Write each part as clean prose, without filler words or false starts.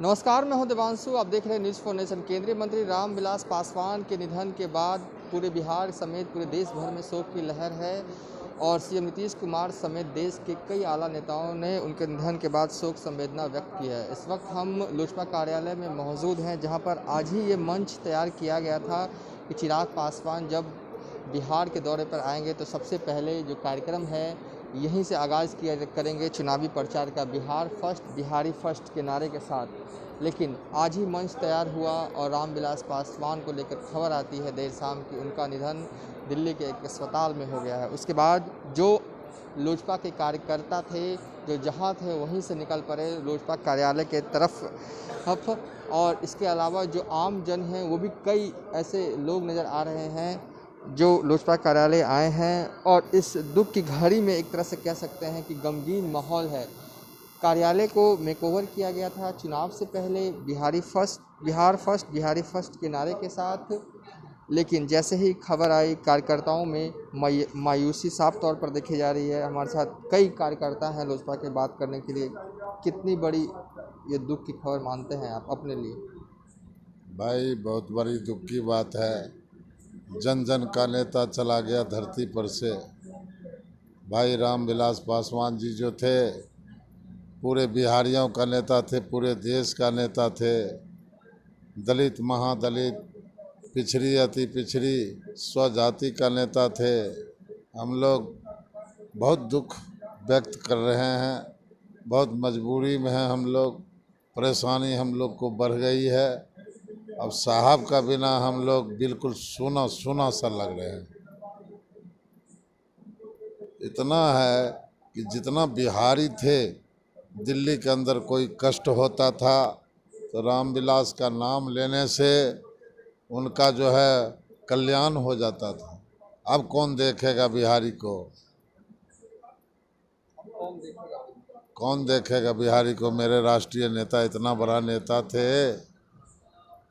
नमस्कार, मैं हूं देवांशु। आप देख रहे हैं न्यूज़ फॉर नेशन। केंद्रीय मंत्री रामविलास पासवान के निधन के बाद पूरे बिहार समेत पूरे देश भर में शोक की लहर है और सीएम नीतीश कुमार समेत देश के कई आला नेताओं ने उनके निधन के बाद शोक संवेदना व्यक्त की है। इस वक्त हम लोजपा कार्यालय में मौजूद हैं, जहां पर आज ही ये मंच तैयार किया गया था कि चिराग पासवान जब बिहार के दौरे पर आएंगे तो सबसे पहले जो कार्यक्रम है यहीं से आगाज़ किया करेंगे चुनावी प्रचार का, बिहार फर्स्ट बिहारी फर्स्ट के नारे के साथ। लेकिन आज ही मंच तैयार हुआ और रामविलास पासवान को लेकर खबर आती है देर शाम की उनका निधन दिल्ली के एक अस्पताल में हो गया है। उसके बाद जो लोजपा के कार्यकर्ता थे जो जहां थे वहीं से निकल पड़े लोजपा कार्यालय के तरफ, और इसके अलावा जो आम जन हैं वो भी कई ऐसे लोग नज़र आ रहे हैं जो लोजपा कार्यालय आए हैं। और इस दुख की घड़ी में एक तरह से कह सकते हैं कि गमगीन माहौल है। कार्यालय को मेकओवर किया गया था चुनाव से पहले बिहार फर्स्ट बिहारी फर्स्ट के नारे के साथ, लेकिन जैसे ही खबर आई कार्यकर्ताओं में मायूसी साफ तौर पर देखी जा रही है। हमारे साथ कई कार्यकर्ता हैं लोजपा के बात करने के लिए। कितनी बड़ी ये दुख की खबर मानते हैं आप अपने लिए? भाई बहुत बड़ी दुख की बात है। जन जन का नेता चला गया धरती पर से। भाई रामविलास पासवान जी जो थे पूरे बिहारियों का नेता थे, पूरे देश का नेता थे। दलित, महादलित, पिछड़ी, अति पिछड़ी, स्वजाति का नेता थे। हम लोग बहुत दुख व्यक्त कर रहे हैं, बहुत मजबूरी में हैं हम लोग। परेशानी हम लोग को बढ़ गई है। अब साहब का बिना हम लोग बिल्कुल सूना सूना सा लग रहे हैं। इतना है कि जितना बिहारी थे दिल्ली के अंदर कोई कष्ट होता था तो रामविलास का नाम लेने से उनका जो है कल्याण हो जाता था। अब कौन देखेगा बिहारी को? कौन देखेगा बिहारी को? मेरे राष्ट्रीय नेता इतना बड़ा नेता थे,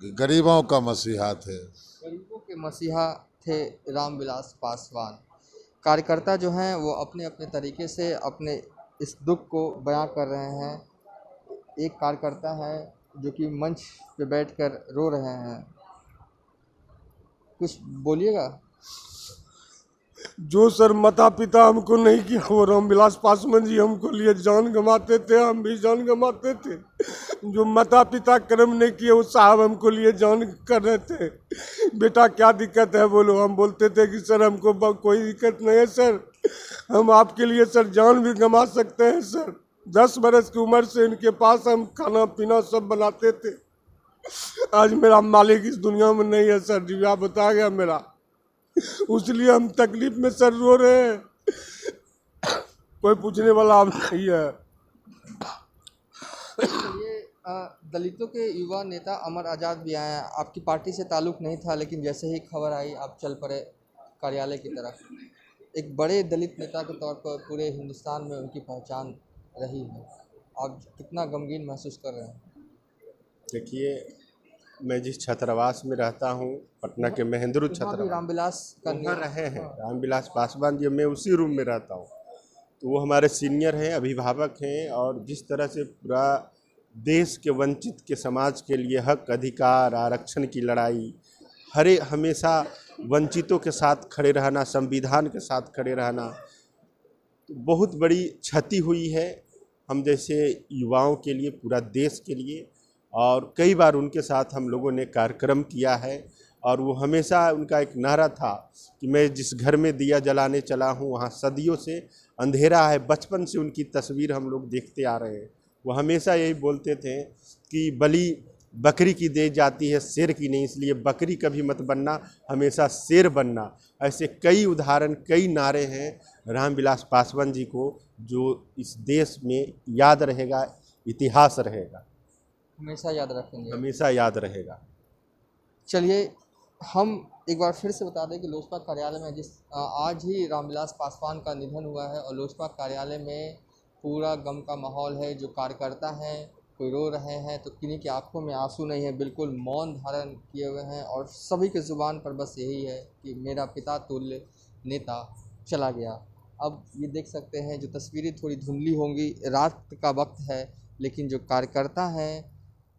गरीबों का मसीहा थे। गरीबों के मसीहा थे रामविलास पासवान। कार्यकर्ता जो हैं वो अपने अपने तरीके से अपने इस दुख को बयां कर रहे हैं। एक कार्यकर्ता है जो कि मंच पे बैठकर रो रहे हैं। कुछ बोलिएगा। जो सर माता पिता हमको नहीं किया वो रामविलास पासवान जी हमको लिए जान गंवाते थे, हम भी जान गंवाते थे। जो माता पिता कर्म नहीं किए वो साहब हमको लिए जान कर रहे थे। बेटा क्या दिक्कत है बोलो? हम बोलते थे कि सर हमको कोई दिक्कत नहीं है सर, हम आपके लिए सर जान भी गंवा सकते हैं सर। 10 बरस की उम्र से इनके पास हम खाना पीना सब बनाते थे। आज मेरा मालिक इस दुनिया में नहीं है सर, जीवा बता गया मेरा, उसलिए हम तकलीफ में सर रो रहे हैं। कोई पूछने वाला अब नहीं है। ये दलितों के युवा नेता अमर आज़ाद भी आए हैं। आपकी पार्टी से ताल्लुक नहीं था, लेकिन जैसे ही खबर आई आप चल पड़े कार्यालय की तरफ। एक बड़े दलित नेता के तौर पर पूरे हिंदुस्तान में उनकी पहचान रही है। आप कितना गमगीन महसूस कर रहे हैं? देखिए, मैं जिस छात्रावास में रहता हूँ, पटना के महेंद्र छात्रावास, रामविलास वहाँ रहे हैं रामविलास पासवान जी। मैं उसी रूम में रहता हूँ। तो वो हमारे सीनियर हैं, अभिभावक हैं, और जिस तरह से पूरा देश के वंचित के समाज के लिए हक, अधिकार, आरक्षण की लड़ाई, हमेशा वंचितों के साथ खड़े रहना, संविधान के साथ खड़े रहना, तो बहुत बड़ी क्षति हुई है हम जैसे युवाओं के लिए, पूरा देश के लिए। और कई बार उनके साथ हम लोगों ने कार्यक्रम किया है, और वो हमेशा उनका एक नारा था कि मैं जिस घर में दिया जलाने चला हूँ वहाँ सदियों से अंधेरा है। बचपन से उनकी तस्वीर हम लोग देखते आ रहे हैं। वो हमेशा यही बोलते थे कि बलि बकरी की दी जाती है, शेर की नहीं, इसलिए बकरी कभी मत बनना, हमेशा शेर बनना। ऐसे कई उदाहरण, कई नारे हैं रामविलास पासवान जी को, जो इस देश में याद रहेगा, इतिहास रहेगा, हमेशा याद रखेंगे, हमेशा याद रहेगा। चलिए, हम एक बार फिर से बता दें कि लोजपा कार्यालय में आज ही रामविलास पासवान का निधन हुआ है और लोजपा कार्यालय में पूरा गम का माहौल है। जो कार्यकर्ता हैं कोई रो रहे हैं तो किन्हीं की आंखों में आंसू नहीं है, बिल्कुल मौन धारण किए हुए हैं, और सभी के ज़ुबान पर बस यही है कि मेरा पिता तुल्य नेता चला गया। अब ये देख सकते हैं, जो तस्वीरें थोड़ी धुंधली होंगी, रात का वक्त है, लेकिन जो कार्यकर्ता हैं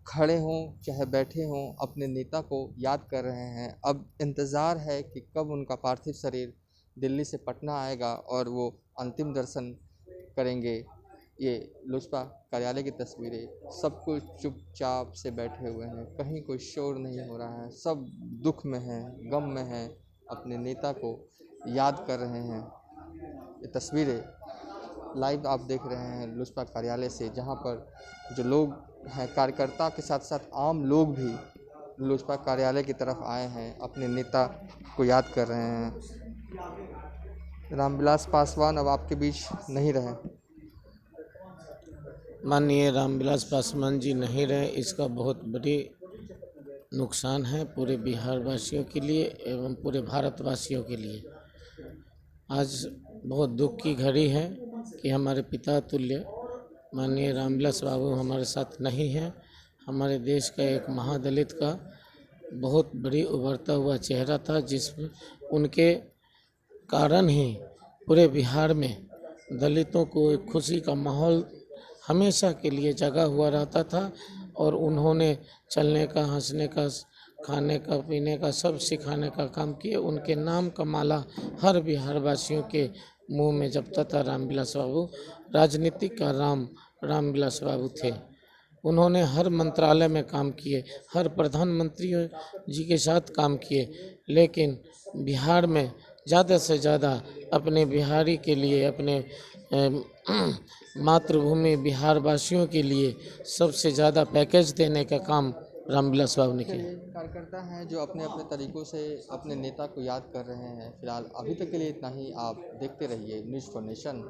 खड़े हों चाहे बैठे हों अपने नेता को याद कर रहे हैं। अब इंतज़ार है कि कब उनका पार्थिव शरीर दिल्ली से पटना आएगा और वो अंतिम दर्शन करेंगे। ये लोजपा कार्यालय की तस्वीरें, सब कुछ चुपचाप से बैठे हुए हैं, कहीं कोई शोर नहीं हो रहा है, सब दुख में हैं, गम में हैं, अपने नेता को याद कर रहे हैं। ये तस्वीरें लाइव आप देख रहे हैं लोजपा कार्यालय से, जहां पर जो लोग हैं कार्यकर्ता के साथ साथ आम लोग भी लोजपा कार्यालय की तरफ आए हैं, अपने नेता को याद कर रहे हैं। रामविलास पासवान अब आपके बीच नहीं रहे। माननीय रामविलास पासवान जी नहीं रहे, इसका बहुत बड़ी नुकसान है पूरे बिहार वासियों के लिए एवं पूरे भारतवासियों के लिए। आज बहुत दुख की घड़ी है कि हमारे पिता तुल्य माननीय रामविलास बाबू हमारे साथ नहीं हैं। हमारे देश का एक महादलित का बहुत बड़ी उभरता हुआ चेहरा था, जिसमें उनके कारण ही पूरे बिहार में दलितों को एक खुशी का माहौल हमेशा के लिए जगा हुआ रहता था और उन्होंने चलने का, हंसने का, खाने का, पीने का सब सिखाने का काम किए। उनके नाम का माला हर बिहार वासियों के मुंह में जपता था। रामविलास बाबू राजनीतिक का रामविलास बाबू थे। उन्होंने हर मंत्रालय में काम किए, हर प्रधानमंत्री जी के साथ काम किए, लेकिन बिहार में ज़्यादा से ज़्यादा अपने बिहारी के लिए, अपने मातृभूमि बिहार वासियों के लिए सबसे ज़्यादा पैकेज देने का काम रामविलास बाबू ने किया। कार्यकर्ता हैं जो अपने अपने तरीकों से अपने नेता को याद कर रहे हैं। फिलहाल अभी तक के लिए इतना ही। आप देखते रहिए न्यूज़ फॉर नेशन।